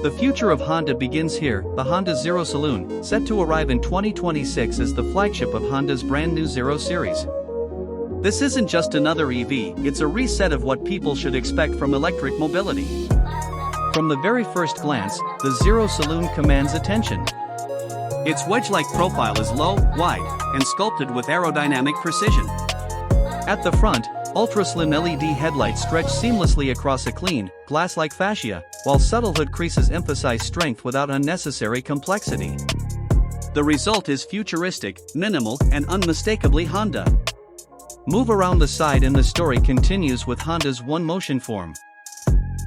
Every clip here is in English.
The future of Honda begins here. The Honda Zero Saloon, set to arrive in 2026 as the flagship of Honda's brand new Zero series. This isn't just another EV, it's a reset of what people should expect from electric mobility. From the very first glance, the Zero Saloon commands attention. Its wedge-like profile is low, wide, and sculpted with aerodynamic precision. At the front, ultra-slim LED headlights stretch seamlessly across a clean, glass-like fascia, while subtle hood creases emphasize strength without unnecessary complexity. The result is futuristic, minimal, and unmistakably Honda. Move around the side and the story continues with Honda's One Motion form.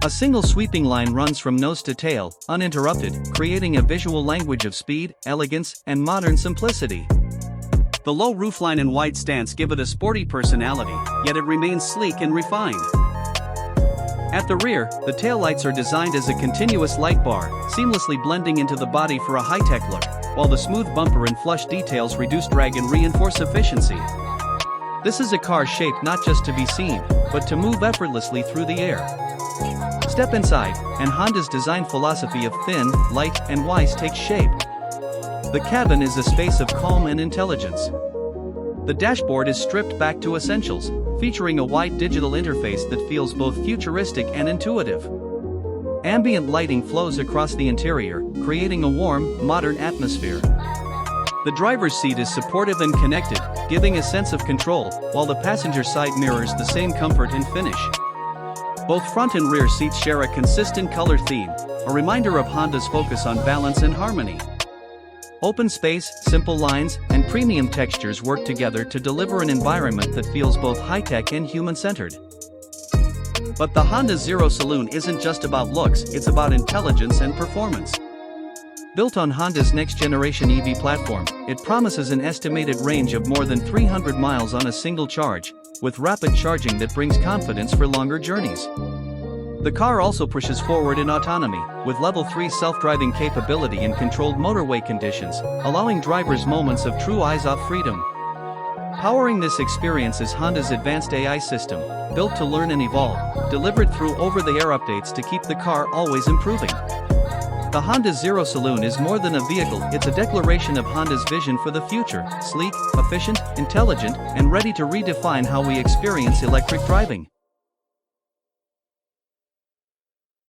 A single sweeping line runs from nose to tail, uninterrupted, creating a visual language of speed, elegance, and modern simplicity. The low roofline and wide stance give it a sporty personality, yet it remains sleek and refined. At the rear, the taillights are designed as a continuous light bar, seamlessly blending into the body for a high-tech look, while the smooth bumper and flush details reduce drag and reinforce efficiency. This is a car shaped not just to be seen, but to move effortlessly through the air. Step inside, and Honda's design philosophy of thin, light, and wise takes shape. The cabin is a space of calm and intelligence. The dashboard is stripped back to essentials, featuring a wide digital interface that feels both futuristic and intuitive. Ambient lighting flows across the interior, creating a warm, modern atmosphere. The driver's seat is supportive and connected, giving a sense of control, while the passenger side mirrors the same comfort and finish. Both front and rear seats share a consistent color theme, a reminder of Honda's focus on balance and harmony. Open space, simple lines, and premium textures work together to deliver an environment that feels both high-tech and human-centered. But the Honda Zero Saloon isn't just about looks, it's about intelligence and performance. Built on Honda's next-generation EV platform, it promises an estimated range of more than 300 miles on a single charge, with rapid charging that brings confidence for longer journeys. The car also pushes forward in autonomy, with Level 3 self-driving capability in controlled motorway conditions, allowing drivers moments of true eyes-off freedom. Powering this experience is Honda's advanced AI system, built to learn and evolve, delivered through over-the-air updates to keep the car always improving. The Honda Zero Saloon is more than a vehicle, it's a declaration of Honda's vision for the future: sleek, efficient, intelligent, and ready to redefine how we experience electric driving.